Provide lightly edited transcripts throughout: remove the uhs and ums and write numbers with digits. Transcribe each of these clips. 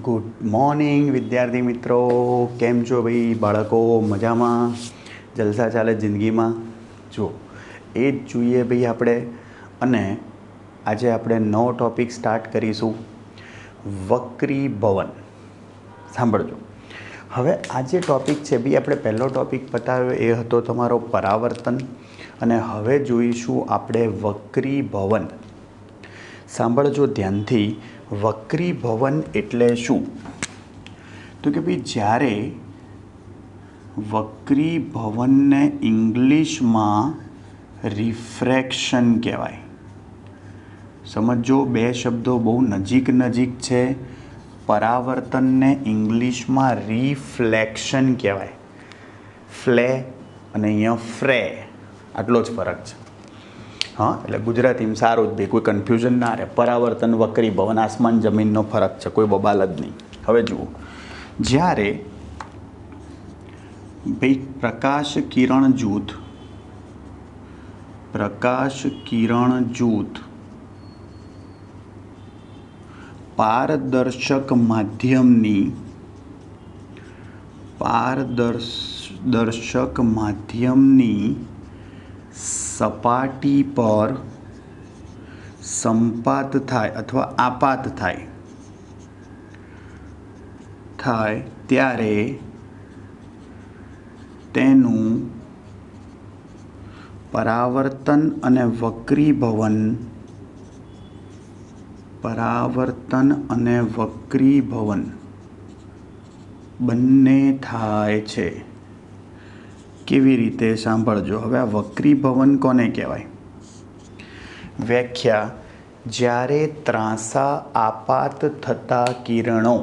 Good morning વિદ્યાર્થી મિત્રો, કેમ છો ભાઈ? બાળકો મજામાં? જલસા ચાલે જિંદગીમાં? જો એ જ જોઈએ ભાઈ આપણે. અને આજે આપણે નવો ટૉપિક સ્ટાર્ટ કરીશું, વક્રીભવન. સાંભળજો. હવે આ જે ટૉપિક છે ભાઈ, આપણે પહેલો ટૉપિક બતાવ્યો એ હતો તમારો પરાવર્તન, અને હવે જોઈશું આપણે વક્રીભવન. સાંભળજો ધ્યાનથી. વક્રીભવન એટલે શું? તો કે ભાઈ જ્યારે વક્રીભવનને ઇંગ્લિશમાં રિફ્રેક્શન કહેવાય. સમજો, બે શબ્દો બહુ નજીક છે. પરાવર્તનને ઇંગ્લિશમાં રિફ્લેક્શન કહેવાય. ફ્લે અને અહીંયા ફ્રે, આટલો જ ફરક છે. હા, એટલે ગુજરાતીમાં સારું જ ભાઈ, કોઈ કન્ફ્યુઝન ના રહે. પરાવર્તન વક્રીભવન આસમાન જમીનનો ફરક છે, કોઈ બબાલ જ નહીં. હવે જુઓ, જ્યારે ભાઈ પ્રકાશ કિરણ જૂથ પારદર્શક માધ્યમની સપાટી પર સંપાત થાય અથવા આપાત થાય ત્યારે તેનું પરાવર્તન અને વક્રીભવન બંને થાય છે. કેવી રીતે? સાંભળજો. હવે આ વક્રીભવન કોને કહેવાય? વ્યાખ્યા: જ્યારે ત્રાંસા આપાત થતા કિરણો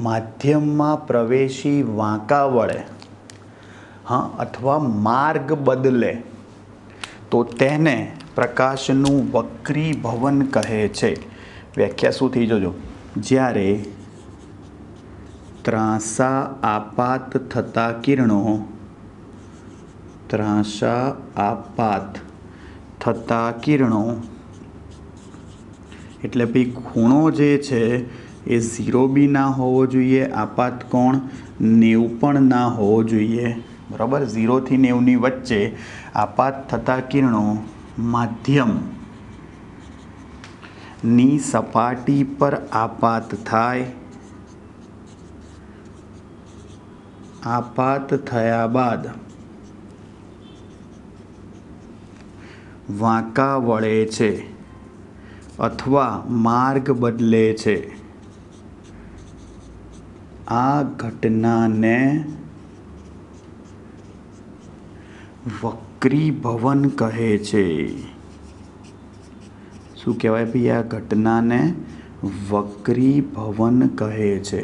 માધ્યમમાં પ્રવેશી વાંકા વળે અથવા માર્ગ બદલે તો તેને પ્રકાશનું વક્રીભવન કહે છે. વ્યાખ્યા શું થઈ? જોજો. જ્યારે ત્રાંસા આપાત થતા કિરણો એટલે ભાઈ ખૂણો જે છે એ 0 બી ના હોવો જોઈએ, આપાત કોણ 90 પણ ના હોવો જોઈએ. બરાબર? 0 થી 90ની વચ્ચે આપાત થતા કિરણો માધ્યમની સપાટી પર આપાત થયા બાદ વાંકા વળે છે અથવા માર્ગ બદલે છે. આ ઘટનાને વક્રીભવન કહે છે. શું કહેવાય ભાઈ? આ ઘટનાને વક્રીભવન કહે છે.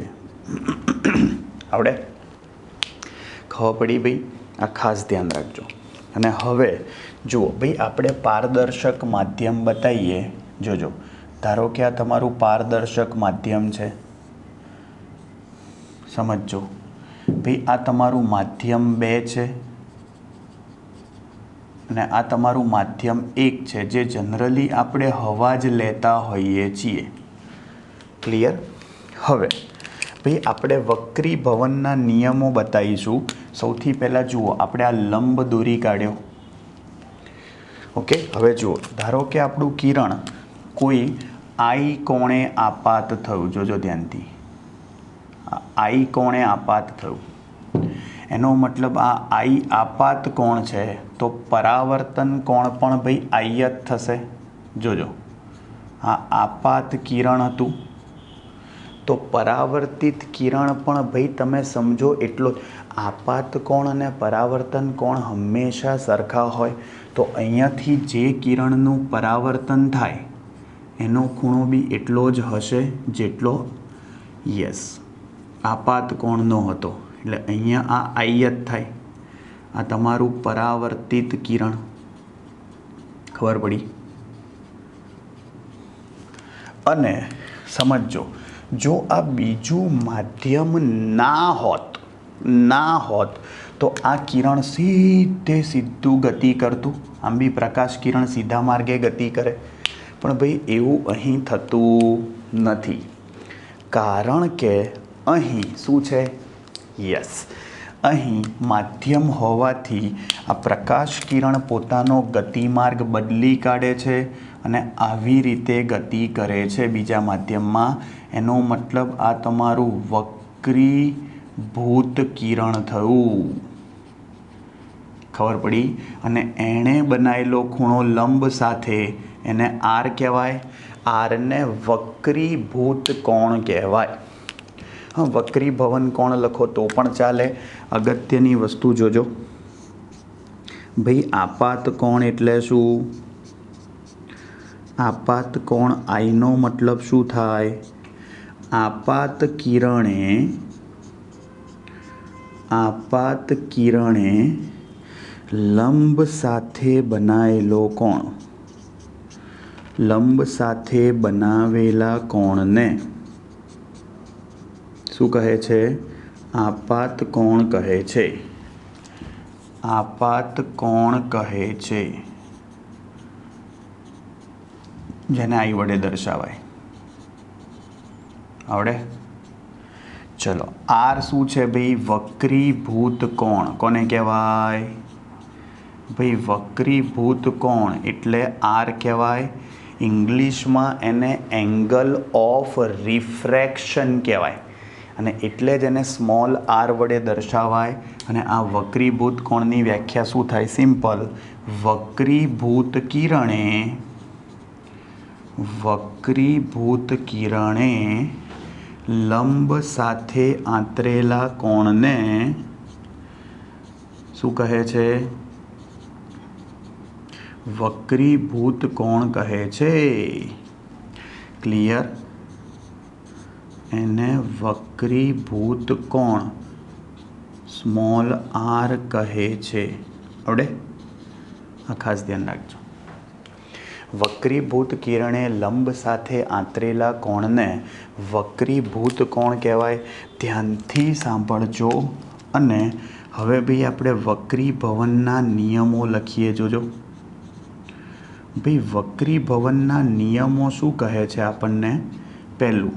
આવડે? ખબર પડી ભાઈ? આ ખાસ ધ્યાન રાખજો. અને હવે જુઓ ભાઈ, આપણે પારદર્શક માધ્યમ બતાવીએ. જોજો, ધારો કે આ તમારું પારદર્શક માધ્યમ છે. સમજો ભાઈ, આ તમારું માધ્યમ 2 છે અને આ તમારું માધ્યમ 1 છે, જે જનરલી આપણે હવા જ લેતા હોઈએ છીએ. ક્લિયર? હવે ભાઈ આપણે વક્રીભવનના નિયમો બતાવીશું. સૌથી પહેલાં જુઓ, આપણે આ લંબ દોરી કાઢ્યો. ઓકે, હવે જુઓ, ધારો કે આપણું કિરણ કોઈ આઈ કોણે આપાત થયું. જોજો ધ્યાનથી, આઈ કોણે આપાત થયું. એનો મતલબ આ આઈ આપાત કોણ છે, તો પરાવર્તન કોણ પણ ભાઈ આઈ જ થશે. જોજો, આ આપાત કિરણ હતું તો પરાવર્તિત કિરણ પણ ભાઈ તમે સમજો એટલો જ. આપાત કોણ અને પરાવર્તન કોણ હંમેશા સરખા હોય. તો અહીંયાથી જે કિરણનું પરાવર્તન થાય એનો ખૂણો બી એટલો જ હશે જેટલો આપાત કોણનો હતો. એટલે અહીંયા આ આઈ જ થાય. આ તમારું પરાવર્તિત કિરણ. ખબર પડી? અને સમજો, જો આ બીજું માધ્યમ ના હોત તો આ કિરણ સીધું ગતિ કરતું. આમ બી પ્રકાશ કિરણ સીધા માર્ગે ગતિ કરે, પણ ભાઈ એવું અહીં થતું નથી. કારણ કે અહીં શું છે? યસ, અહીં માધ્યમ હોવાથી આ પ્રકાશ કિરણ પોતાનો ગતિમાર્ગ બદલી કાઢે છે અને આવી રીતે ગતિ કરે છે બીજા માધ્યમમાં. એનો મતલબ આ તમારું વક્રીભૂત કિરણ થયું. ખબર પડી? અને એણે બનાવેલો ખૂણો લંબ સાથે એને આર કહેવાય. આરને વક્રીભૂત કોણ કહેવાય. હા, વક્રીભવન કોણ લખો તો પણ ચાલે. અગત્યની વસ્તુ જોજો ભાઈ, આપાત કોણ એટલે શું? આપાત કોણ આઈનો મતલબ શું થાય? આપાત કિરણે લંબ સાથે બનાવેલો કોણ, લંબ સાથે બનાવેલા કોણને શું કહે છે? આપાત કોણ કહે છે. આપાત કોણ કહે છે, જેને આઈ વડે દર્શાવાય. આવડે? ચલો, આર શું છે ભાઈ? વક્રીભૂત કોણ. કોને કહેવાય ભાઈ? વક્રીભૂત કોણ એટલે આર કહેવાય. ઇંગ્લિશમાં એને એંગલ ઓફ રિફ્રેક્શન કહેવાય અને એટલે જ એને સ્મોલ આર વડે દર્શાવાય. અને આ વક્રીભૂત કોણની વ્યાખ્યા શું થાય? સિમ્પલ. વક્રીભૂત કિરણે લંબ સાથે આંતરેલા કોણને શું કહે છે? વક્રીભૂત કોણ કહે છે. ક્લિયર? એને વક્રીભૂત કોણ સ્મોલ આર કહે છે. આવડે? આ ખાસ ધ્યાન રાખજો. વક્રીભૂત કિરણે લંબ સાથે આંતરેલા કોણને વક્રીભૂત કોણ કહેવાય. ધ્યાનથી સાંભળજો. અને હવે ભાઈ આપણે વક્રીભવનના નિયમો લખીએ. જોજો ભાઈ, વક્રીભવનના નિયમો શું કહે છે આપણને? પહેલું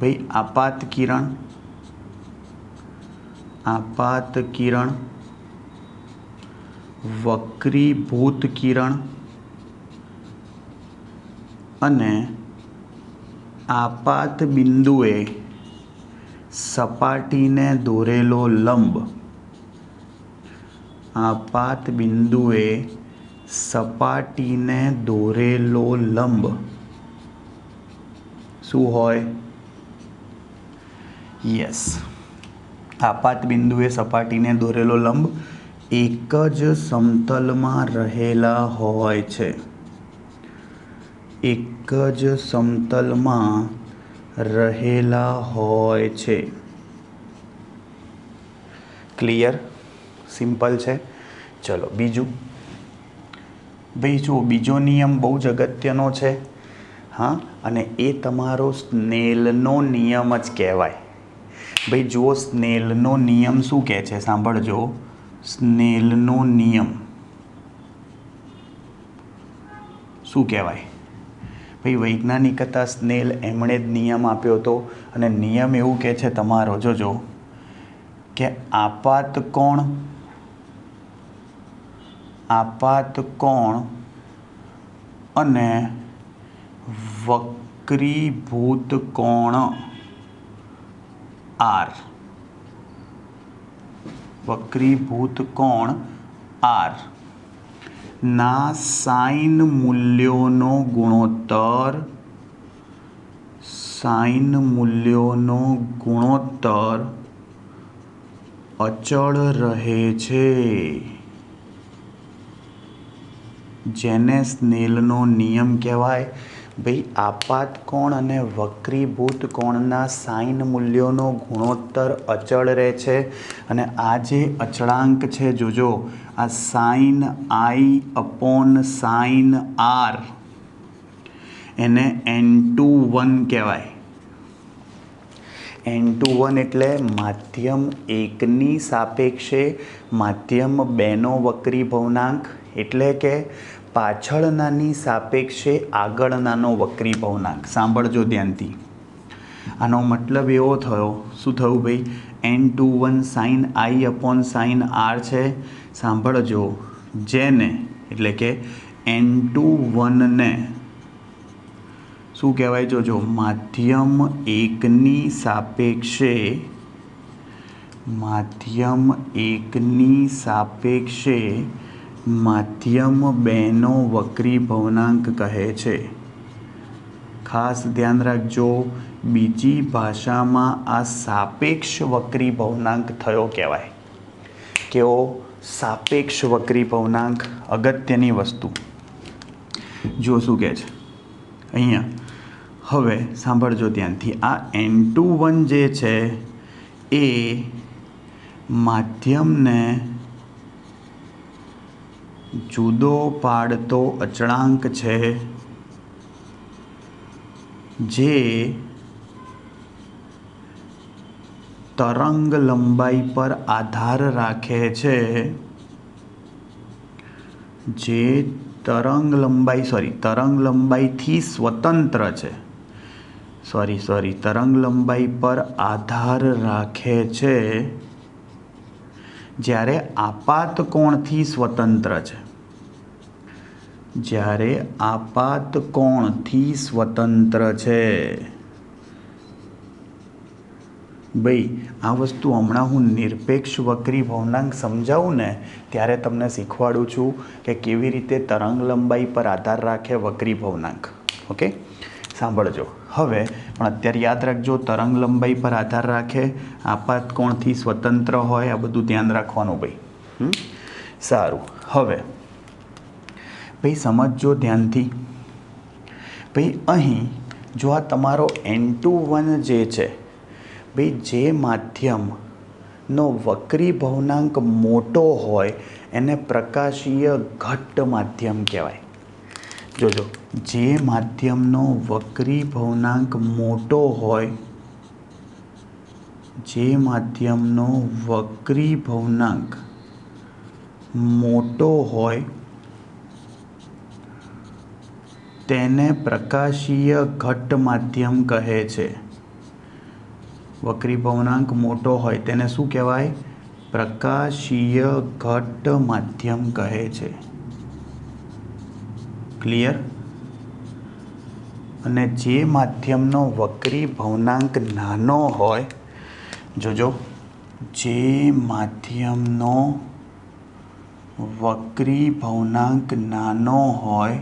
ભાઈ, આપાત કિરણ, વક્રીભૂત કિરણ અને આપાત બિંદુએ સપાટીને દોરેલો લંબ. આપાત બિંદુએ સપાટીને દોરેલો લંબ શું હોય? યસ, આપાત બિંદુએ સપાટીને દોરેલો લંબ એક જ સમતલમાં રહેલા હોય છે. એક જ સમતલમાં રહેલા હોય છે. ક્લિયર? સિમ્પલ છે. ચલો બીજું ભાઈ, જો બીજો નિયમ બહુ જ અગત્યનો છે. હા, અને એ તમારો સ્નેલનો નિયમ જ કહેવાય. ભાઈ જુઓ, સ્નેલનો નિયમ શું કહે છે? સાંભળજો. સ્નેલનો નિયમ શું કહેવાય? ભાઈ વૈજ્ઞાનિક હતા સ્નેલ, એમણે જ નિયમ આપ્યો હતો. અને નિયમ એવું કહે છે તમારો, જોજો, કે આપાત કોણ અને વક્રીભૂત કોણ આર ના સાઇન મૂલ્યોનો ગુણોત્તર અચળ રહે છે, જેને સ્નેલનો નિયમ કહેવાય. ભાઈ આપાત કોણ અને વક્રીભૂત કોણના સાઇન મૂલ્યોનો ગુણોત્તર અચળ રહે છે. અને આ જે અચળાંક છે, જોજો, આ sine i upon sine r, એને N21 કહેવાય. N21 એટલે માધ્યમ 1ની સાપેક્ષે માધ્યમ 2નો વક્રીભવનાંક. એટલે કે પાછળનાની સાપેક્ષે આગળનાનો વક્રી ભવનાંક. સાંભળજો ધ્યાનથી. આનો મતલબ એવો થયો, શું થયું ભાઈ? n21 sin i upon sin r છે. સાંભળજો, જેને એટલે કે n21 ને શું કહેવાય? જોજો, માધ્યમ એકની સાપેક્ષે માધ્યમ બેનો વક્રી ભવનાંક કહે છે. ખાસ ધ્યાન રાખજો, બીજી ભાષામાં આ સાપેક્ષ વક્રી ભવનાંક થયો કહેવાય. કેવો? સાપેક્ષ વક્રી ભવનાંક. અગત્યની વસ્તુ જો શું કહે છે અહીંયા. હવે સાંભળજો ધ્યાનથી. આ n21 જે છે એ માધ્યમને જુદો પાડતો અચળાંક છે જે તરંગ લંબાઈ પર આધાર રાખે છે. જે તરંગ લંબાઈથી સ્વતંત્ર છે. તરંગ લંબાઈ પર આધાર રાખે છે જ્યારે આપાત કોણથી સ્વતંત્ર છે. ભાઈ આ વસ્તુ હમણાં હું નિરપેક્ષ વક્રી ભવનાંક સમજાવું ને ત્યારે તમને શીખવાડું છું કે કેવી રીતે તરંગ લંબાઈ પર આધાર રાખે વક્રી ભવનાંક. ઓકે, સાંભળજો. હવે પણ અત્યારે યાદ રાખજો, તરંગ લંબાઈ પર આધાર રાખે, આપાત કોણથી સ્વતંત્ર હોય, આ બધું ધ્યાન રાખવાનું ભાઈ. સારું. હવે ભાઈ સમજજો ધ્યાનથી. ભાઈ અહીં જો આ તમારો n21 જે છે ભાઈ, જે માધ્યમનો વક્રી ભવનાંક મોટો હોય એને પ્રકાશીય ઘટ્ટ માધ્યમ કહેવાય. જોજો, જે માધ્યમનો વક્રી ભવનાંક મોટો હોય તેને પ્રકાશીય ઘટ્ટ માધ્યમ કહે છે. વક્રી ભવનાંક મોટો હોય તેને શું કહેવાય? પ્રકાશીય ઘટ્ટ માધ્યમ કહે છે. ક્લિયર? અને જે માધ્યમનો વક્રી ભવનાંક નાનો હોય, જોજો, જે માધ્યમનો વક્રી ભવનાંક નાનો હોય,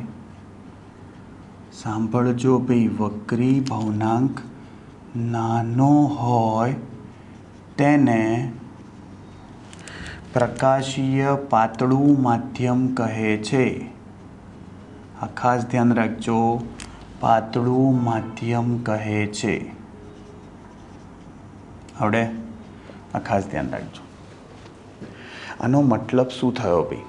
સાંભળજો ભાઈ, વક્રી ભવનાંક નાનો હોય તેને પ્રકાશીય પાતળું માધ્યમ કહે છે. આ ખાસ ધ્યાન રાખજો, પાતળું માધ્યમ કહે છે. આવડે? આ ખાસ ધ્યાન રાખજો. આનો મતલબ શું થયો ભાઈ?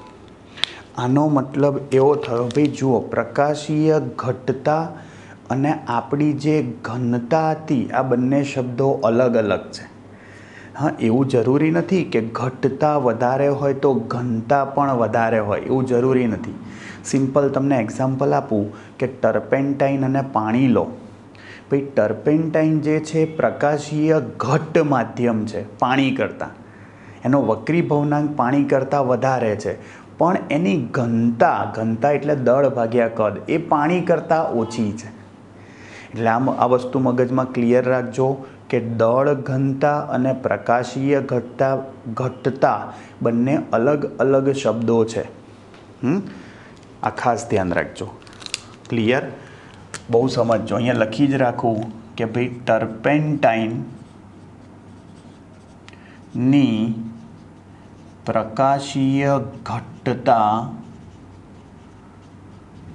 આનો મતલબ એવો થયો ભાઈ, જુઓ, પ્રકાશીય ઘટતા અને આપણી જે ઘનતા હતી, આ બંને શબ્દો અલગ અલગ છે. હા, એવું જરૂરી નથી કે ઘટતા વધારે હોય તો ઘનતા પણ વધારે હોય, એવું જરૂરી નથી. સિમ્પલ તમને એક્ઝામ્પલ આપું કે ટર્પેન્ટાઇન અને પાણી લો. ભાઈ ટર્પેન્ટાઇન જે છે પ્રકાશીય ઘટ્ટ માધ્યમ છે પાણી કરતાં. એનો વક્રી ભવનાંક પાણી કરતાં વધારે છે, પણ એની ઘનતા એટલે દળ ભાગ્યા કદ, એ પાણી કરતાં ઓછી છે. એટલે આ વસ્તુ મગજમાં ક્લિયર રાખજો કે દળ ઘનતા અને પ્રકાશીય ઘટતા બંને અલગ અલગ શબ્દો છે. આ ખાસ ધ્યાન રાખજો. ક્લિયર? બહુ સમજજો. અહીંયા લખી જ રાખું કે ભાઈ ટર્પેન્ટાઇનની પ્રકાશીય ઘટતા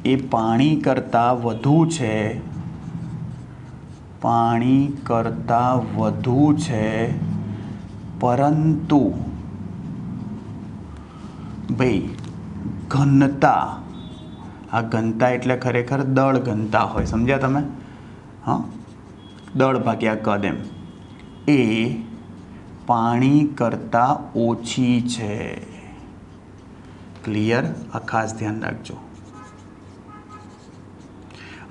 એ પાણી કરતાં વધુ છે, પરંતુ ભાઈ ઘનતા, આ ઘનતા એટલે ખરેખર દળ ઘનતા હોય, સમજ્યા તમે? હા, દળ ભાગ્યા કદ એમ, એ પાણી કરતાં ઓછી છે. ક્લિયર? આ ખાસ ધ્યાન રાખજો.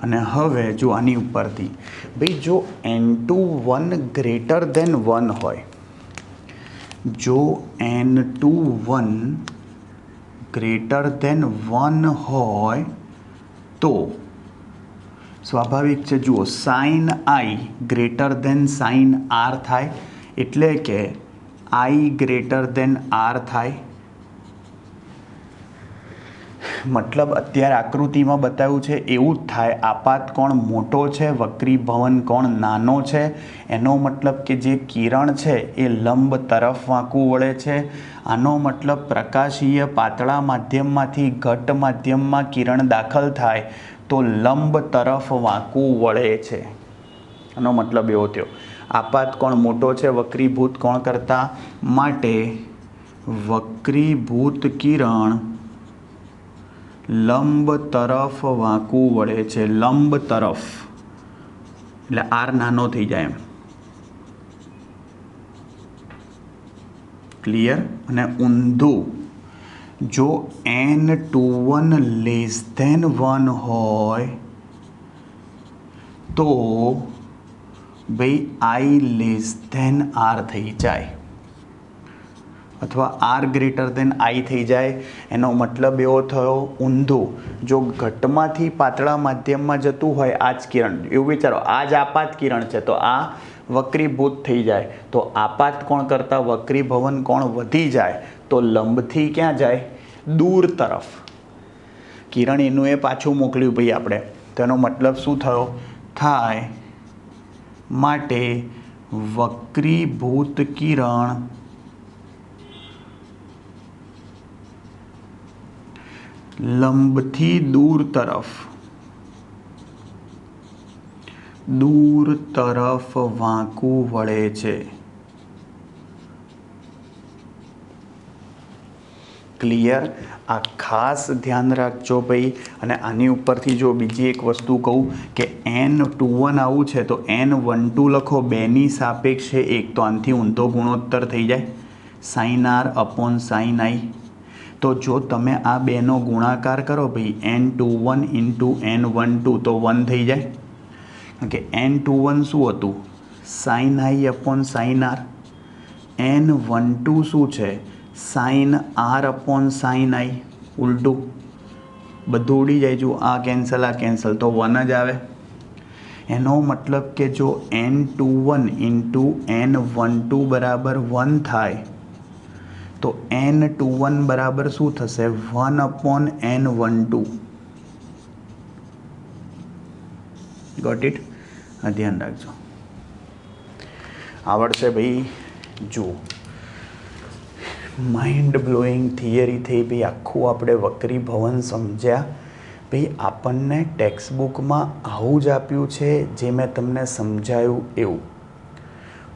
અને હવે જો આની ઉપરથી ભાઈ જો n21 ગ્રેટર દેન 1 હોય, જો n21 ગ્રેટર દેન 1 હોય તો સ્વાભાવિક છે, જુઓ સાઇન આઈ ગ્રેટર દેન સાઇન આર થાય, એટલે કે આઈ ગ્રેટર દેન આર થાય. મતલબ અત્યારે આકૃતિમાં બતાવ્યું છે એવું જ થાય. આપાત કોણ મોટો છે, વક્રીભવન કોણ નાનો છે. એનો મતલબ કે જે કિરણ છે એ લંબ તરફ વાંકું વળે છે. આનો મતલબ પ્રકાશીય પાતળા માધ્યમમાંથી ઘટ્ટ માધ્યમમાં કિરણ દાખલ થાય તો લંબ તરફ વાંકું વળે છે. આનો મતલબ એવો થયો. આપાત કોણ મોટો છે વક્રીભૂત કોણ કરતાં, માટે વક્રીભૂત કિરણ લંબ તરફ વાંકું વળે છે. લંબ તરફ એટલે આર નાનો થઈ જાય એમ. ક્લિયર. અને ઊંધું, જો n21 લેસ ધેન 1 હોય તો ભાઈ આઈ લેસ ધેન આર થઈ જાય, અથવા આર ગ્રેટર દેન આઈ થઈ જાય. એનો મતલબ એવો થયો ઊંધું, જો ઘટમાંથી પાતળા માધ્યમમાં જતું હોય આ જ કિરણ, એવું વિચારો આ જ આપાત કિરણ છે તો આ વક્રીભૂત થઈ જાય, તો આપાત કોણ કરતાં વક્રીભવન કોણ વધી જાય તો લંબથી ક્યાં જાય, દૂર તરફ. કિરણ એનું એ પાછું મોકલ્યું ભાઈ આપણે, તેનો મતલબ શું થયો થાય, માટે વક્રીભૂત કિરણ લંબથી દૂર તરફ વાંકું વળે છે. ક્લિયર. આ ખાસ ધ્યાન રાખજો ભાઈ. અને આની ઉપરથી જો બીજી એક વસ્તુ કહું કે n21 આવું છે તો n12 લખો, બેની સાપેક્ષે એક, તો આનાથી ઊંધો ગુણોત્તર થઈ જાય સાઇન આર અપોન સાઇન આઈ. તો જો તમે આ બેનો ગુણાકાર કરો ભાઈ n21 ઇન્ટુ n12 તો 1 થઈ જાય. કારણ કે n21 શું હતું, sine i upon sine r. n12 શું છે, sine r upon sine i. ઉલટું બધું ઉડી જાય. જો આ કેન્સલ તો 1 જ આવે. એનો મતલબ કે જો n21 ઇન્ટુ n12 બરાબર 1 થાય તો n21 બરાબર શું થશે, 1 અપોન n12. Got it. આ ધ્યાન રાખજો, આવડશે ભાઈ. જુઓ માઇન્ડ બ્લોઈંગ થિયરી થઈ ભાઈ. આખું આપણે વક્રીભવન સમજ્યા ભાઈ. આપણને ટેક્સ્ટબુકમાં આવું જ આપ્યું છે જે મેં તમને સમજાયું એવું.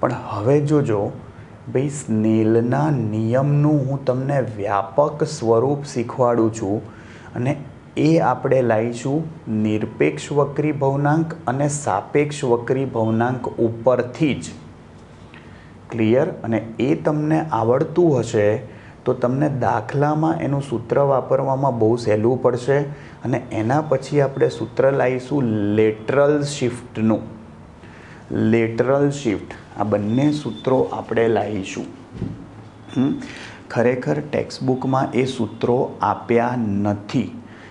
પણ હવે જોજો ભાઈ, સ્નેલના નિયમનું હું તમને વ્યાપક સ્વરૂપ શીખવાડું છું અને એ આપણે લાવીશું નિરપેક્ષ વક્રીભવનાંક અને સાપેક્ષ વક્રીભવનાંક ઉપરથી જ. ક્લિયર. અને એ તમને આવડતું હશે તો તમને દાખલામાં એનું સૂત્ર વાપરવામાં બહુ સહેલું પડશે. અને એના પછી આપણે સૂત્ર લાવીશું લેટરલ શિફ્ટનું. લેટરલ શિફ્ટ, આ બંને સૂત્રો આપણે લાવીશું. ખરેખર ટેક્સ્ટબુકમાં એ સૂત્રો આપ્યા નથી,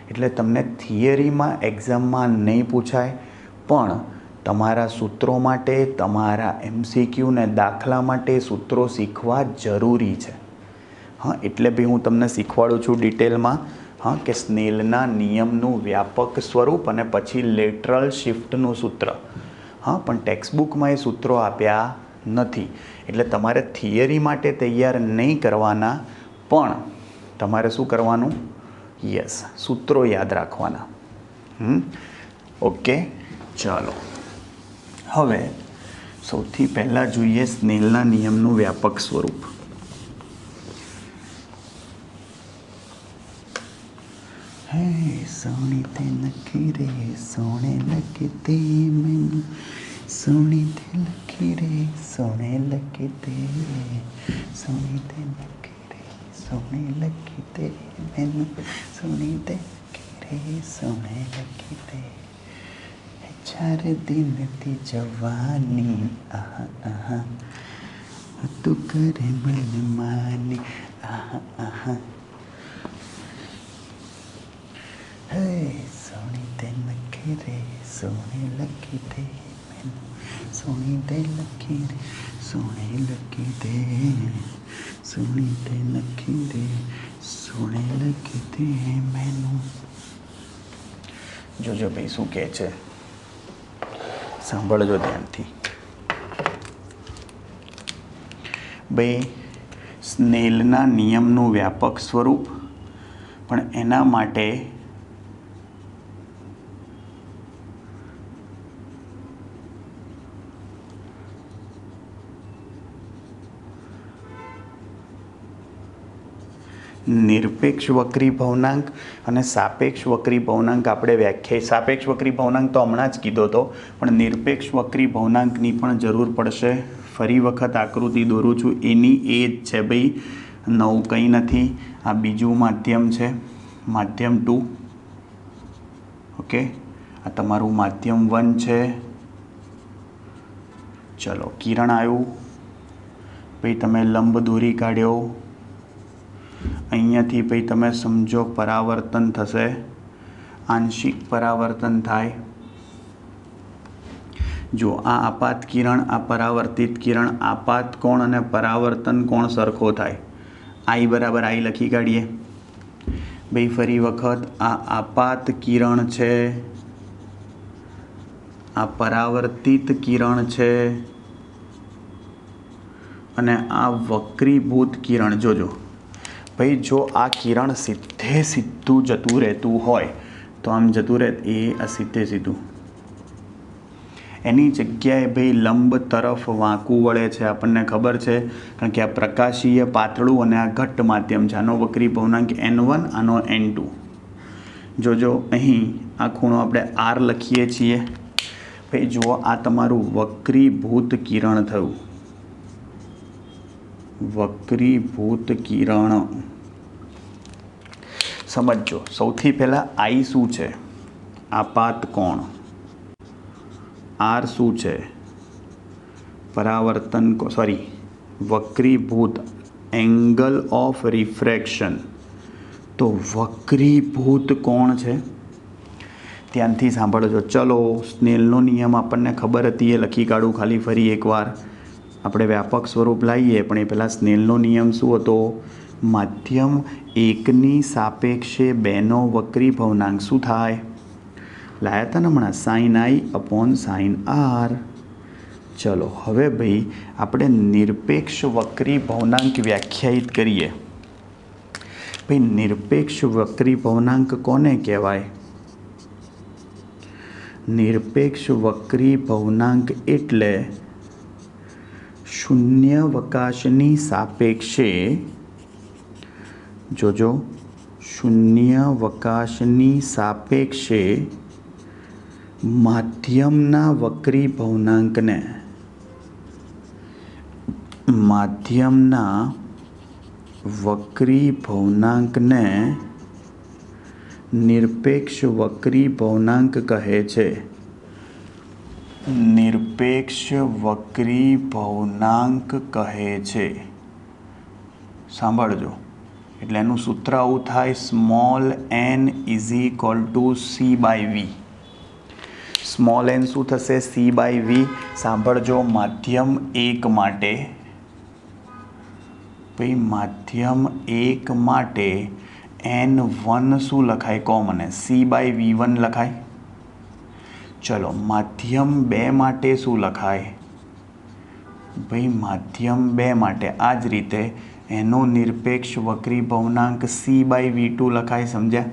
એટલે તમને થિયરીમાં એક્ઝામમાં નહીં પૂછાય, પણ તમારા સૂત્રો માટે, તમારા MCQ ને દાખલા માટે સૂત્રો શીખવા જરૂરી છે. એટલે બી હું તમને શીખવાડું છું ડિટેલમાં. કે સ્નેલના નિયમનું વ્યાપક સ્વરૂપ અને પછી લેટરલ શિફ્ટનું સૂત્ર. પણ ટેક્સ્ટબુકમાં એ સૂત્રો આપ્યા નથી, એટલે તમારે થિયરી માટે તૈયાર નહીં કરવાના, પણ તમારે શું કરવાનું, યસ, સૂત્રો યાદ રાખવાના. ઓકે, ચાલો. હવે સૌથી પહેલાં જોઈએ સ્નેલના નિયમનું વ્યાપક સ્વરૂપ. હે સોની તે લખી રે, સોને લખી તે મેનુ, સોની તે લખી રે, સોને લખી તે, સોની તે લખી રે, સોને લખી તે મેનુ, સોની તે લખી રે, સોને લખી તે. 4 દિનથી જવાની આહા આહા તું કરે મન માની આહા આહા હે સોની તે લખી રે સોની લખી દે સોની તે લખી રે સોની લખી દે સોની તે લખી રે સોની લખી દે મેનું જોજો ભાઈ શું કહે છે સાંભળજો ધ્યાનથી ભાઈ સ્નેલના નિયમનું વ્યાપક સ્વરૂપ પણ એના માટે નિરપેક્ષ વક્રી ભવનાંક અને સાપેક્ષ વક્રી ભવનાંક આપણે વ્યાખ્યાય સાપેક્ષ વક્રી ભવનાંક તો હમણાં જ કીધો હતો પણ નિરપેક્ષ વક્રી ભવનાંકની પણ જરૂર પડશે ફરી વખત આકૃતિ દોરું છું એની એ જ છે ભાઈ નવું કંઈ નથી આ બીજું માધ્યમ છે માધ્યમ 2 ઓકે આ તમારું માધ્યમ 1 છે ચલો કિરણ આવ્યું ભાઈ તમે લંબ દોરી કાઢ્યો અહીંયાથી ભાઈ તમે સમજો પરાવર્તન થશે આંશિક પરાવર્તન થાય જો આ આપાત કિરણ આ પરાવર્તિત કિરણ આપાત કોણ અને પરાવર્તન કોણ સરખો થાય આઈ બરાબર આઈ લખી કાઢીએ ભાઈ ફરી વખત આ આપાત કિરણ છે આ પરાવર્તિત કિરણ છે અને આ વક્રીભૂત કિરણ જોજો ભાઈ જો આ કિરણ સીધું જતું રહેતું હોય તો આમ જતું રહે એ આ સીધું એની જગ્યાએ ભાઈ લંબ તરફ વાંકું વળે છે આપણને ખબર છે કારણ કે આ પ્રકાશીય પાતળું અને આ ઘટ્ટ માધ્યમ છે આનો વક્રી ભવનાંક N1 આનો N2 જોજો અહીં આ ખૂણો આપણે R લખીએ છીએ ભાઈ જુઓ આ તમારું વક્રીભૂત કિરણ થયું વક્રીભૂત કિરણ સમજો સૌથી પહેલાં આઈ શું છે આપાત કોણ આર શું છે પરાવર્તન સોરી વક્રીભૂત એંગલ ઓફ રિફ્રેક્શન તો વક્રીભૂત કોણ છે ધ્યાનથી સાંભળજો ચલો સ્નેલનો નિયમ આપણને ખબર હતી એ લખી કાઢું ખાલી ફરી એકવાર આપણે વ્યાપક સ્વરૂપ લાવીએ પણ એ પહેલાં સ્નેલનો નિયમ શું હતો માધ્યમ 1ની સાપેક્ષે 2નો વક્રી ભવનાંક શું થાય લાયા હતા ને હમણાં sine i upon sine r ચલો હવે ભાઈ આપણે નિરપેક્ષ વક્રી ભવનાંક વ્યાખ્યાયિત કરીએ ભાઈ નિરપેક્ષ વક્રી ભવનાંક કોને કહેવાય નિરપેક્ષ વક્રી ભવનાંક એટલે શૂન્યાવકાશની સાપેક્ષે જોજો શૂન્યાવકાશની સાપેક્ષે માધ્યમના વક્રી ભવનાંકને નિરપેક્ષ વક્રી ભવનાંક કહે છે નિરપેક્ષ વક્રી ભવનાંક કહે છે સાંભળજો એટલે એનું સૂત્ર આવું થાય small n = c/v small n શું થશે c/v સાંભળજો માધ્યમ 1 માટે ભાઈ માધ્યમ 1 માટે n1 શું લખાય કહો મને c/v1 લખાય ચલો માધ્યમ 2 માટે શું લખાય ભાઈ માધ્યમ 2 માટે આ જ રીતે એનો નિરપેક્ષ વક્રી ભવનાંક c/v2 લખાય સમજ્યા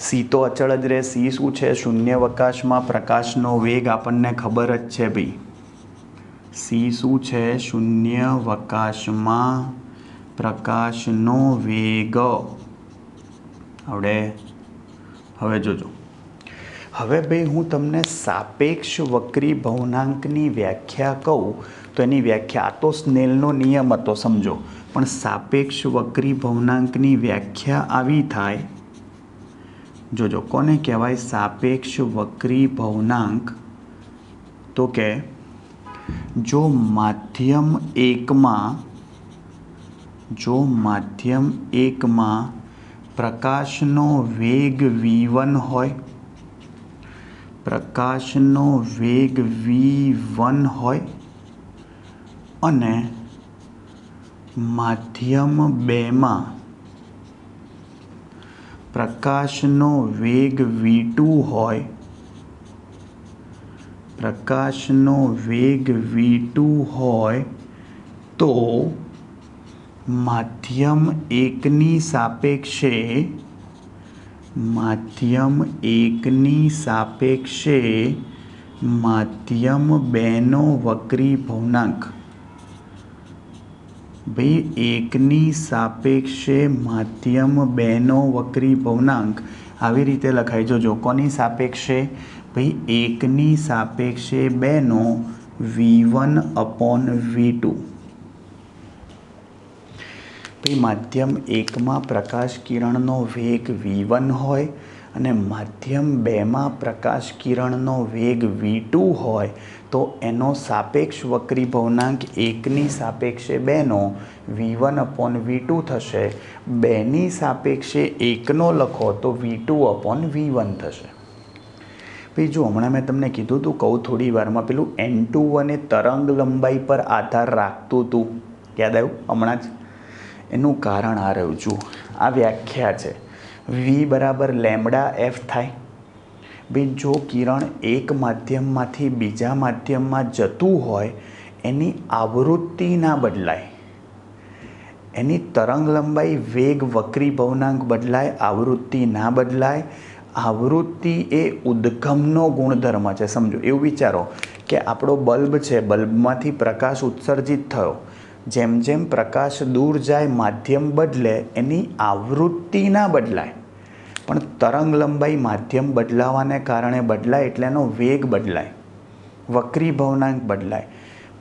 c તો અચળ જ રહે c શું છે શૂન્યાવકાશમાં પ્રકાશનો વેગ આપણને ખબર જ છે ભાઈ c શું છે શૂન્યાવકાશમાં પ્રકાશનો વેગ હવે જોજો હવે ભાઈ હું તમને સાપેક્ષ વક્રી ભવનાંકની વ્યાખ્યા કહું તો એની વ્યાખ્યા આ તો સ્નેલનો નિયમ હતો સમજો પણ સાપેક્ષ વક્રી ભવનાંકની વ્યાખ્યા આવી થાય જોજો કોને કહેવાય સાપેક્ષ વક્રી ભવનાંક? તો કે જો માધ્યમ એકમાં પ્રકાશનો વેગ v1 હોય, અને માધ્યમ 2માં પ્રકાશનો વેગ v2 હોય, તો માધ્યમ 1ની સાપેક્ષે માધ્યમ 2નો વક્રી ભવનાંક, ભાઈ 1ની સાપેક્ષે માધ્યમ 2નો વક્રી ભવનાંક આવી રીતે લખાય. જોજો કોની સાપેક્ષે? ભાઈ 1ની સાપેક્ષે 2નો v1/v2. ભાઈ માધ્યમ 1માં પ્રકાશ કિરણનો વેગ v1 હોય અને માધ્યમ 2માં પ્રકાશ કિરણનો વેગ v2 હોય તો એનો સાપેક્ષ વક્રી ભવનાંક 1ની સાપેક્ષે 2નો v1/v2 થશે. 2ની સાપેક્ષે 1નો લખો તો v2/v1 થશે. ભાઈ જો હમણાં મેં તમને કીધું હતું, કહું થોડી વારમાં, પેલું N21 એ તરંગ લંબાઈ પર આધાર રાખતું હતું, યાદ આવ્યું હમણાં જ? એનું કારણ આ રહ્યું. જુઓ, આ વ્યાખ્યા છે. v બરાબર λf થાય. ભાઈ જો કિરણ એક માધ્યમમાંથી બીજા માધ્યમમાં જતું હોય એની આવૃત્તિ ના બદલાય, એની તરંગ લંબાઈ વેગ વક્રી ભવનાંક બદલાય, આવૃત્તિ ના બદલાય. આવૃત્તિ એ ઉદ્ગમનો ગુણધર્મ છે. સમજો, એવું વિચારો કે આપણો બલ્બ છે, બલ્બમાંથી પ્રકાશ ઉત્સર્જિત થયો, જેમ જેમ પ્રકાશ દૂર જાય માધ્યમ બદલે, એની આવૃત્તિ ના બદલાય પણ તરંગ લંબાઈ માધ્યમ બદલાવાને કારણે બદલાય એટલે એનો વેગ બદલાય, વક્રી ભવનાંક બદલાય.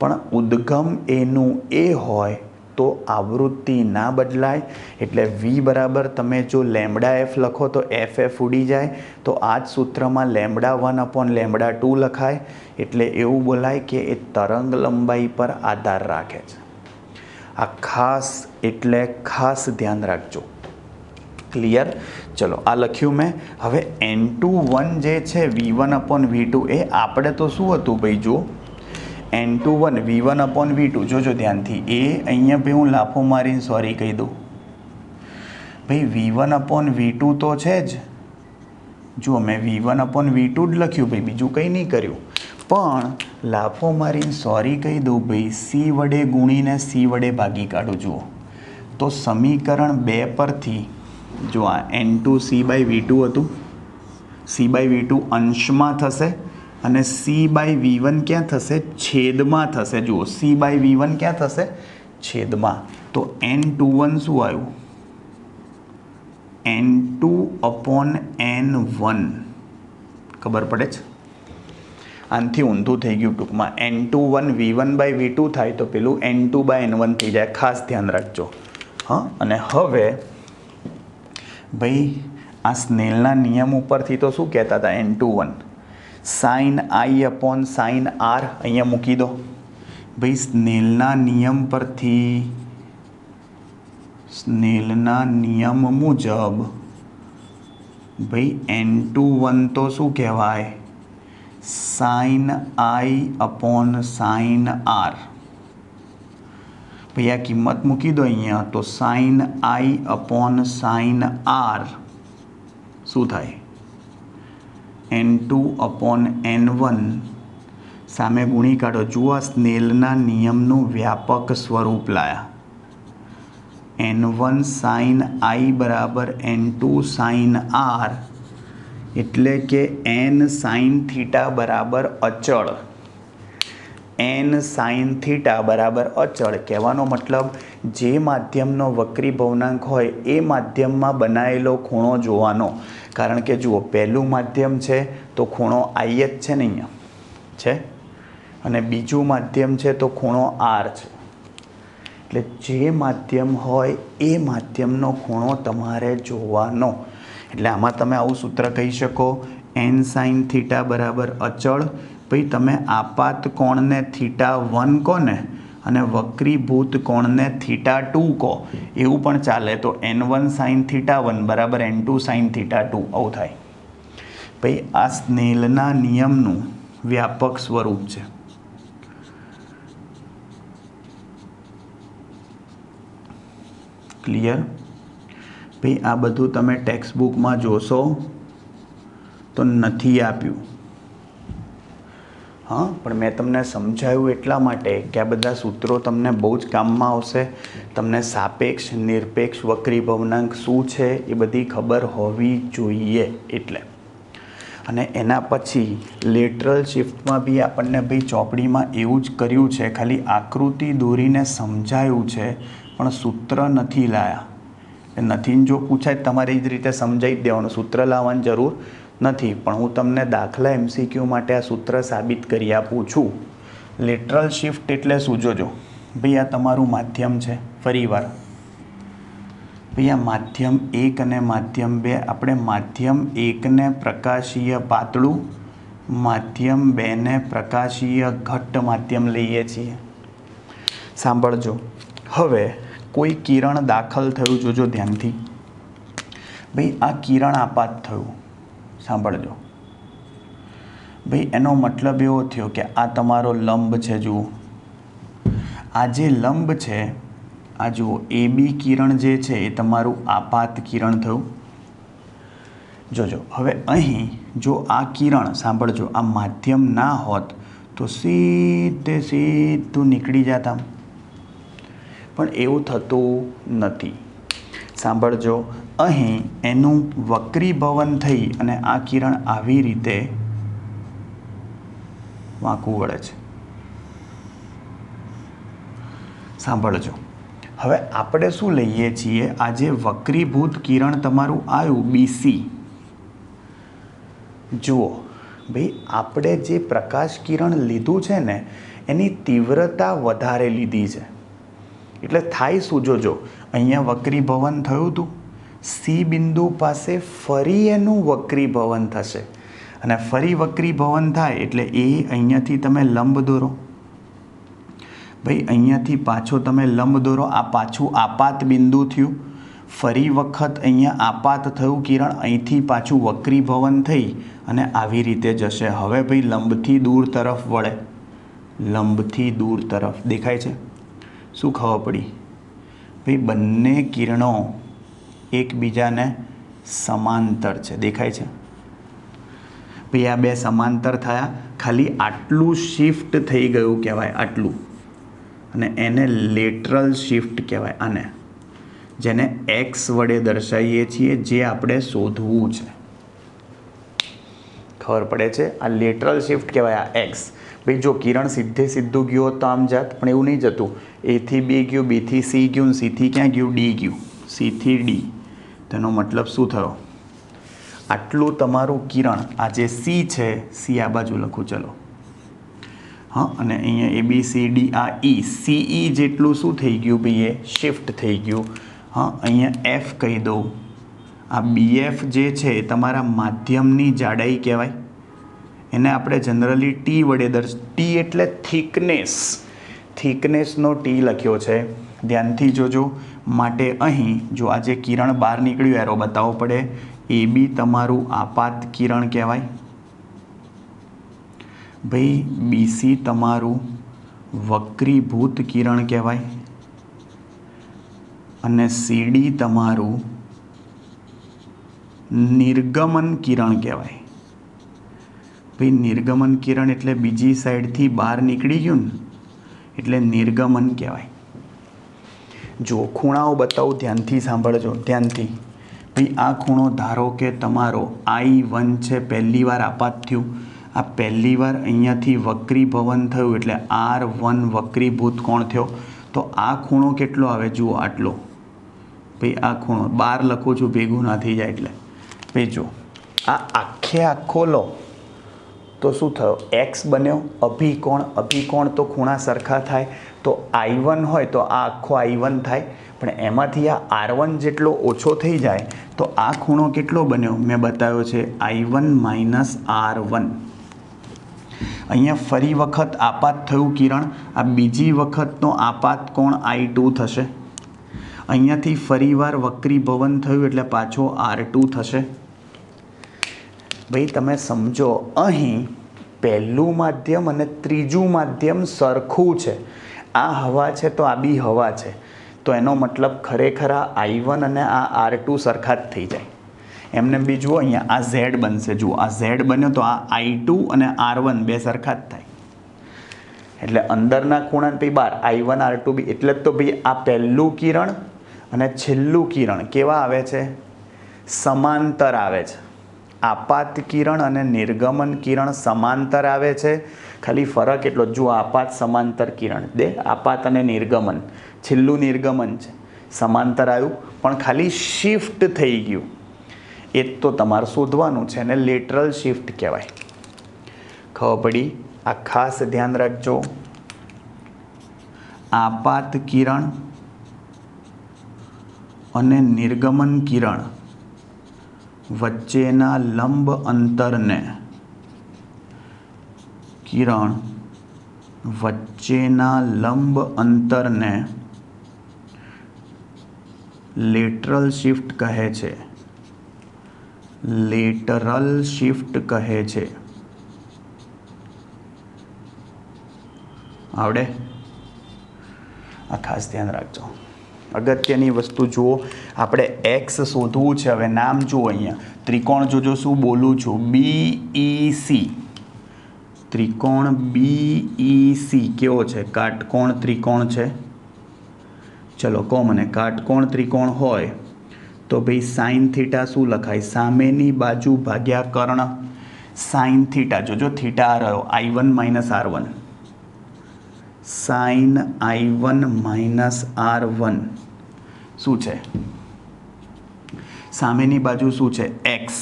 પણ ઉદ્ગમ એનું એ હોય તો આવૃત્તિ ના બદલાય. એટલે v બરાબર તમે જો λf લખો તો ff ઉડી જાય, તો આ જ સૂત્રમાં λ1/λ2 લખાય. એટલે એવું બોલાય કે એ તરંગ લંબાઈ પર આધાર રાખે છે. આ ખાસ એટલે ખાસ ધ્યાન રાખજો. ક્લિયર? ચલો, આ લખ્યું મેં. હવે N21 જે છે v1/v2 એ આપણે તો શું હતું ભાઈ? જો N21 v1/v2, જોજો ધ્યાનથી. એ અહીંયા ભાઈ હું લાફો મારીને સોરી કહી દઉં. ભાઈ v1/v2 તો છે જ. જુઓ, મેં v1/v2 જ લખ્યું ભાઈ, બીજું કંઈ નહીં કર્યું. પણ લાફો મારીને સોરી કહી દઉં ભાઈ, c વડે ગુણીને c વડે ભાગી કાઢું. જુઓ તો સમીકરણ 2 પરથી જો આ N2c/v2 હતું, c/v2 અંશમાં થશે અને c/v1 ક્યાં થશે? છેદમાં થશે. જુઓ, c/v1 ક્યાં થશે? છેદમાં. તો N21 શું આવ્યું? N2/N1. ખબર પડે છે? આનાથી ઊંધું થઈ ગયું ટૂંકમાં. N21 v1/v2 થાય તો પેલું N2/N1 થઈ જાય. ખાસ ધ્યાન રાખજો. હા, અને હવે ભાઈ આ સ્નેલના નિયમ ઉપરથી તો શું કહેતા હતા? N21 sin I/sin r અહીંયા મૂકી દો. ભાઈ સ્નેલના નિયમ પરથી, સ્નેલના નિયમ મુજબ ભાઈ N21 તો શું કહેવાય? sin I/sin r. ભાઈ આ કિંમત મૂકી દો અહીંયા, તો sin I/sin r શું થાય? N2/N1 સામે ગુણી કાઢો. જુઓ, સ્નેલના નિયમનું વ્યાપક સ્વરૂપ લાયા. N1 sin I બરાબર N2 sin r, એટલે કે n sin થીટા બરાબર અચળ. n sin થીટા બરાબર અચળ કહેવાનો મતલબ જે માધ્યમનો વક્રી ભવનાંક હોય એ માધ્યમમાં બનાવેલો ખૂણો જોવાનો. કારણ કે જુઓ, પહેલું માધ્યમ છે તો ખૂણો I જ છે ને અહીંયા છે, અને બીજું માધ્યમ છે તો ખૂણો R છે. એટલે જે માધ્યમ હોય એ માધ્યમનો ખૂણો તમારે જોવાનો. એટલે આમાં તમે આવું સૂત્ર કહી શકો, એન સાઇન થીટા બરાબર અચળ. પછી તમે આપાત કોણને θ1 કહો ને અને વક્રીભૂત કોણને θ2 કહો એવું પણ ચાલે. તો n1 સાઇન θ1 બરાબર n2 સાઇન θ2 આવું થાય. પછી આ સ્નેલના નિયમનું વ્યાપક સ્વરૂપ છે. ક્લિયર? ભાઈ આ બધું તમે ટેક્સ્ટ બુકમાં જોશો તો નથી આપ્યું. હા, પણ મેં તમને સમજાવ્યું એટલા માટે કે આ બધા સૂત્રો તમને બહુ જ કામમાં આવશે. તમને સાપેક્ષ નિરપેક્ષ વક્રીભવનાંક શું છે એ બધી ખબર હોવી જોઈએ એટલે. અને એના પછી લેટરલ શિફ્ટમાં બી આપણને ભાઈ ચોપડીમાં એવું જ કર્યું છે, ખાલી આકૃતિ દોરીને સમજાયું છે પણ સૂત્ર નથી લાયા. નથી જો પૂછાય તમારી જ રીતે સમજાવી દેવાનું, સૂત્ર લાવવાની જરૂર નથી. પણ હું તમને દાખલા MCQ માટે આ સૂત્ર સાબિત કરી આપું છું. લેટરલ શિફ્ટ એટલે શું જોજો. ભાઈ આ તમારું માધ્યમ છે. ફરીવાર ભાઈ આ માધ્યમ 1 અને માધ્યમ 2, આપણે માધ્યમ 1ને પ્રકાશીય પાતળું, માધ્યમ 2ને પ્રકાશીય ઘટ્ટ માધ્યમ લઈએ છીએ. સાંભળજો. હવે કોઈ કિરણ દાખલ થયું, જોજો ધ્યાનથી. ભાઈ આ કિરણ આપાત થયું. સાંભળજો ભાઈ, એનો મતલબ એવો થયો કે આ તમારો લંબ છે. જુઓ આ જે લંબ છે, આ જુઓ AB કિરણ જે છે એ તમારું આપાત કિરણ થયું. જોજો હવે અહીં જો આ કિરણ, સાંભળજો, આ માધ્યમ ના હોત તો સીધું નીકળી જતા, પણ એવું થતું નથી. સાંભળજો, અહીં એનું વક્રીભવન થઈ અને આ કિરણ આવી રીતે વાંકું વળે છે. સાંભળજો, હવે આપણે શું લઈએ છીએ, આ જે વક્રીભૂત કિરણ તમારું આવ્યું BC, જુઓ ભાઈ આપણે જે પ્રકાશ કિરણ લીધું છે ને એની તીવ્રતા વધારે લીધી છે. એટલે થાય શું, જોજો અહીંયા વક્રીભવન થયું હતું, C બિંદુ પાસે ફરી એનું વક્રીભવન થશે અને ફરી વક્રીભવન થાય એટલે એ અહીંયાથી તમે લંબ દોરો. ભાઈ અહીંયાથી પાછો તમે લંબ દોરો, આ પાછું આપાત બિંદુ થયું. ફરી વખત અહીંયા આપાત થયું કિરણ, અહીંથી પાછું વક્રીભવન થઈ અને આવી રીતે જશે. હવે ભાઈ લંબથી દૂર તરફ વળે, લંબથી દૂર તરફ દેખાય છે. શું ખબર પડી? ભાઈ બંને કિરણો એકબીજાને સમાંતર છે. દેખાય છે? ભાઈ આ બે સમાંતર થયા, ખાલી આટલું શિફ્ટ થઈ ગયું કહેવાય, આટલું. અને એને લેટરલ શિફ્ટ કહેવાય, આને જેને X વડે દર્શાવીએ છીએ, જે આપણે શોધવું છે. ખબર પડે છે? આ લેટરલ શિફ્ટ કહેવાય, આ X. ભાઈ જો કિરણ સીધું ગયું તો આમ જાત, પણ એવું નહીં જતું. A થી B ગયું, B થી C ગયું, C થી ક્યાં ગયું? D ગયું. C થી D. તેનો મતલબ શું થયો? આટલું તમારું કિરણ, આ જે C છે, C આ બાજુ લખું ચલો. હા, અને અહીંયા ABCD આ E, CE જેટલું શું થઈ ગયું ભાઈ? એ શિફ્ટ થઈ ગયું. હા, અહીંયા F કહી દઉં. આ BF જે છે એ તમારા માધ્યમની જાડાઈ કહેવાય. એને આપણે જનરલી T વડે T એટલે થિકનેસ, થિકનેસનો T લખ્યો છે. ધ્યાનથી જોજો. માટે અહીં જો આ જે કિરણ બહાર નીકળ્યું, એરો બતાવવો પડે. AB તમારું આપાત કિરણ કહેવાય. ભાઈ BC તમારું વક્રીભૂત કિરણ કહેવાય અને CD તમારું નિર્ગમન કિરણ કહેવાય. ભાઈ નિર્ગમન કિરણ એટલે બીજી સાઈડથી બહાર નીકળી ગયું ને, એટલે નિર્ગમન કહેવાય. જો ખૂણાઓ બતાવું, ધ્યાનથી સાંભળજો, ધ્યાનથી. ભાઈ આ ખૂણો ધારો કે તમારો I1 છે, પહેલી વાર આપાત થયું. આ પહેલી વાર અહીંયાથી વક્રીભવન થયું એટલે R1 વક્રીભૂત કોણ થયો. તો આ ખૂણો કેટલો આવે? જુઓ આટલો. ભાઈ આ ખૂણો 12 લખું છું, ભેગું ના થઈ જાય એટલે. ભાઈ જો આ આખે આખો લો તો શું થયો x બન્યો અભિકોણ તો ખૂણા સરખા થાય તો I1 હોય તો આ આખો I1 થાય પણ એમાંથી આ R1 જેટલો ઓછો થઈ જાય તો આ ખૂણો કેટલો બન્યો મેં બતાવ્યો છે I1 માઇનસ R1 અહીંયા ફરી વખત આપાત થયું કિરણ આ બીજી વખતનો આપાત કોણ I2 થશે અહીંયાથી ફરીવાર વક્રીભવન થયું એટલે પાછો R2 થશે ભાઈ તમે સમજો અહીં પહેલું માધ્યમ અને ત્રીજું માધ્યમ સરખું છે આ હવા છે તો આ બી હવા છે તો એનો મતલબ ખરેખર આ I1 અને આ R2 સરખા જ થઈ જાય એમને બી જુઓ અહીંયા આ Z બનશે જુઓ આ Z બન્યો તો આ I2 અને R1 બે સરખા જ થાય એટલે અંદરના ખૂણા પછી બહાર I1 R2 બી એટલે જ તો ભાઈ આ પહેલું કિરણ અને છેલ્લું કિરણ કેવા આવે છે સમાંતર આવે છે આપાત કિરણ અને નિર્ગમન કિરણ સમાંતર આવે છે ખાલી ફરક એટલો જુઓ આપાત સમાંતર કિરણ દે આપાત અને નિર્ગમન છેલ્લું નિર્ગમન છે સમાંતર આવ્યું પણ ખાલી શિફ્ટ થઈ ગયું એ તો તમારે શોધવાનું છે અને લેટરલ શિફ્ટ કહેવાય ખબર પડી આ ખાસ ધ્યાન રાખજો આપાત કિરણ અને નિર્ગમન કિરણ વચ્ચેના લંબ અંતરને કિરણ વચ્ચેના લંબ અંતરને લેટરલ શિફ્ટ કહે છે લેટરલ શિફ્ટ કહે છે આવડે આ ખાસ ધ્યાન રાખજો અગત્યની વસ્તુ જુઓ આપણે x શોધવું છે હવે નામ જુઓ અહીંયા ત્રિકોણ જોજો શું બોલું છું BEC ત્રિકોણ BEC કેવો છે કાટકોણ ત્રિકોણ છે ચલો કહો મને કાટકોણ ત્રિકોણ હોય તો ભાઈ સાઇન થીટા શું લખાય સામેની બાજુ ભાગ્યા કર્ણ સાઇન થીટા જોજો થીટા રહ્યો I1 minus R1 sign I1 minus R1 શું છે સામેની બાજુ શું છે x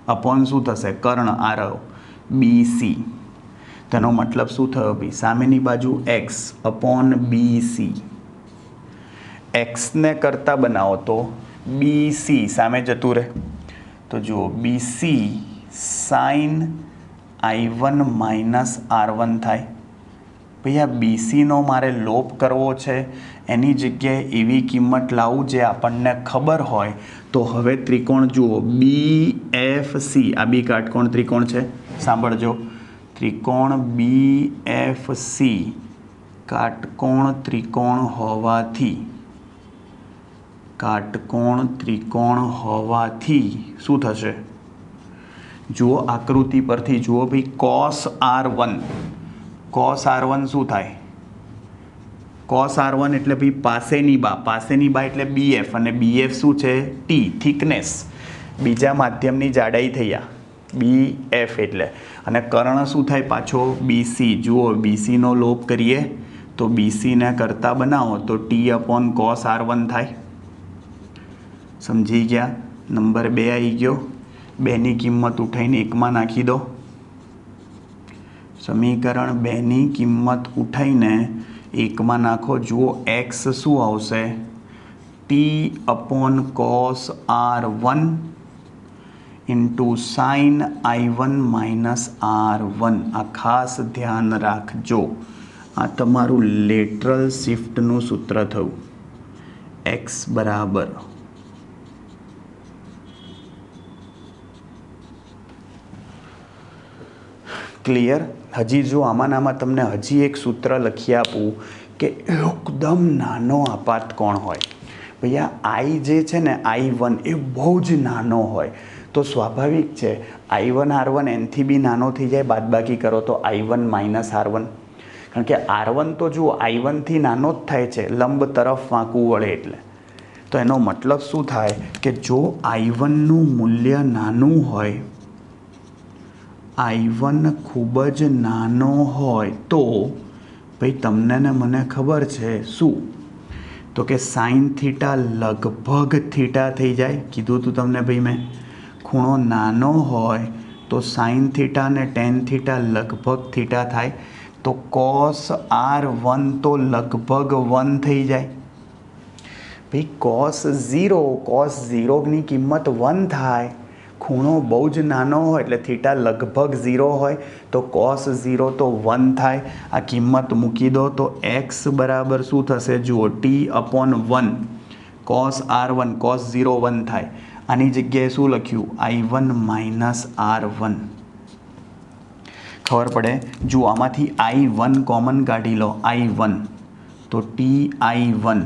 અપોન શું થશે કર્ણ આ રહ્યો BC તેનો મતલબ શું થયો ભાઈ સામેની બાજુ x અપોન BC x ને કરતા બનાવો તો BC સામે જતું રહે તો જુઓ BC sign I1 minus R1 થાય ભાઈ આ BCનો મારે લોપ કરવો છે એની જગ્યાએ એવી કિંમત લાવું જે આપણને ખબર હોય તો હવે ત્રિકોણ જુઓ BFC આ બી કાટકોણ ત્રિકોણ છે સાંભળજો ત્રિકોણ BFC કાટકોણ ત્રિકોણ હોવાથી શું થશે જુઓ આકૃતિ પરથી જુઓ ભાઈ cos R1 શું થાય cos R1 એટલે ભાઈ પાસેની બા એટલે BF અને BF શું છે T થિકનેસ બીજા માધ્યમની જાડાઈ થઈ આ BF એટલે અને કર્ણ શું થાય પાછો BC જુઓ BC નો લોપ કરીએ તો BC ને કરતા બનાવો તો T અપોન cos R1 થાય સમજી ગયા નંબર 2 આવી ગયો 2 ની કિંમત ઉઠાઈને 1 માં નાખી દો સમીકરણ 2 ની કિંમત ઉઠાઈને 1 માં નાખો જુઓ x શું આવશે T upon cos R1 into sign I1 minus R1 આ ખાસ ધ્યાન રાખજો આ તમારું લેટરલ શિફ્ટનું સૂત્ર થયું x બરાબર ક્લિયર હજી જો આમાં તમને હજી એક સૂત્ર લખી આપું કે એકદમ નાનો આપાત કોણ હોય ભૈયા I જે છે ને I1 એ બહુ જ નાનો હોય તો સ્વાભાવિક છે I1 R1 એનથી બી નાનો થઈ જાય બાદબાકી કરો તો I1 માઇનસ R1 કારણ કે R1 તો જુઓ I1 થી નાનો જ થાય છે લંબ તરફ વાંકું વળે એટલે તો એનો મતલબ શું થાય કે જો I1 નું મૂલ્ય નાનું હોય I1 ખૂબ જ નાનો હોય તો ભાઈ તમને ને મને ખબર છે શું તો કે સાઇન થીટા લગભગ થીટા થઈ જાય કીધું તું તમને ભાઈ મેં ખૂણો નાનો હોય तो साइन थीटा ने टेन थीटा लगभग थीटा थाय तो कॉस R1 तो लगभग 1 थी जाए भाई कॉस ઝીરો ની કિંમત 1 થાય ખૂણો બહુ જ નાનો હોય એટલે થીટા લગભગ 0 હોય તો cos 0 તો 1 થાય આ કિંમત મૂકી દો તો x બરાબર શું થશે જુઓ t/1 cos R1 cos 0 1 થાય આની જગ્યાએ શું લખ્યું I1 માઇનસ R1 ખબર પડે જુઓ આમાંથી I1 કોમન કાઢી લો I1 તો TI1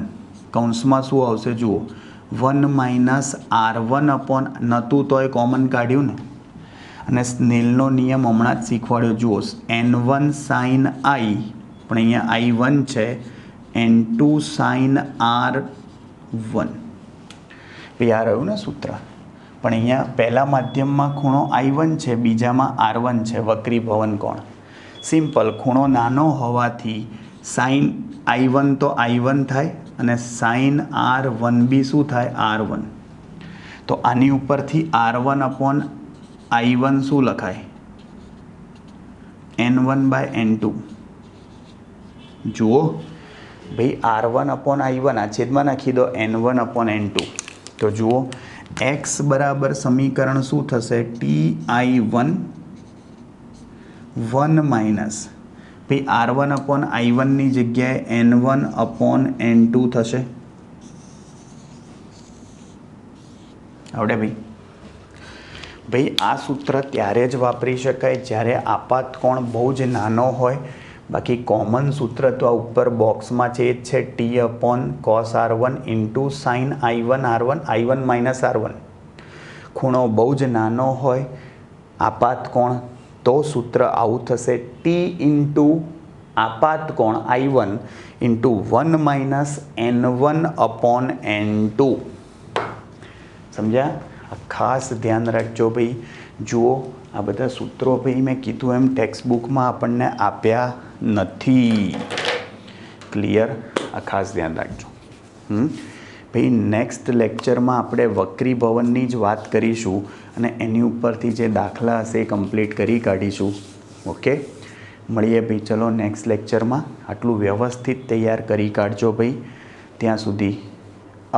કૌંસમાં શું આવશે જુઓ 1 માઇનસ R1 અપોન નહોતું તોય કોમન કાઢ્યું ને અને સ્નેલનો નિયમ હમણાં જ શીખવાડ્યો જુઓ N1 સાઇન I પણ અહીંયા I1 છે N2 સાઇન R1 ભાઈ આ રહ્યું ને સૂત્ર પણ અહીંયા પહેલા માધ્યમમાં ખૂણો I1 છે બીજામાં R1 છે વક્રી ભવન કોણ સિમ્પલ ખૂણો નાનો હોવાથી સાઇન I1 તો I1 થાય અને સાઇન R1 બી શું થાય R1 તો આની ઉપરથી R1 અપોન I1 શું લખાય N1 બાય N2 જુઓ ભાઈ R1 અપોન I1 આ છેદમાં નાખી દો N1 અપોન N2 તો જુઓ x બરાબર સમીકરણ શું થશે TI1 1 માઇનસ ભાઈ R1 અપોન I1 ની જગ્યાએ N1 અપોન N2 થશે આવડે ભાઈ આ સૂત્ર ત્યારે જ વાપરી શકાય જ્યારે આપાત કોણ બહુ જ નાનો હોય બાકી કોમન સૂત્ર તો આ ઉપર બોક્સમાં છે એ જ છે T upon cos R1 into sign I1 R1 I1 minus R1 ખૂણો બહુ જ નાનો હોય આપાત કોણ તો સૂત્ર આવું થશે T ઇન્ટુ આપાત કોણ I1 into 1 minus N1 upon N2 સમજ્યા ખાસ ધ્યાન રાખજો ભાઈ જુઓ આ બધા સૂત્રો ભાઈ મેં કીધું એમ ટેક્સ્ટ બુકમાં આપણને આપ્યા નથી ક્લિયર આ ખાસ ધ્યાન રાખજો ભાઈ નેક્સ્ટ લેક્ચરમાં આપણે વક્રી ભવનની જ વાત કરીશું અને એની ઉપરથી જે દાખલા હશે એ કમ્પ્લીટ કરી કાઢીશું ઓકે મળીએ ભાઈ ચલો નેક્સ્ટ લેક્ચરમાં આટલું વ્યવસ્થિત તૈયાર કરી કાઢજો ભાઈ ત્યાં સુધી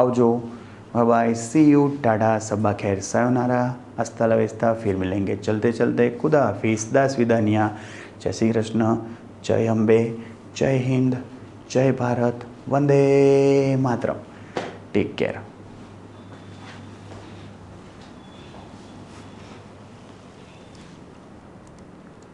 આવજો બાય सी यू टाटा सबा खैर सायोनारा हस्ता ला वेस्ता फिर मिलेंगे चलते चलते खुदा हाफिज़ दास विदानिया जय श्री कृष्ण जय अम्बे जय हिंद जय भारत वंदे मातरम टेक केयर।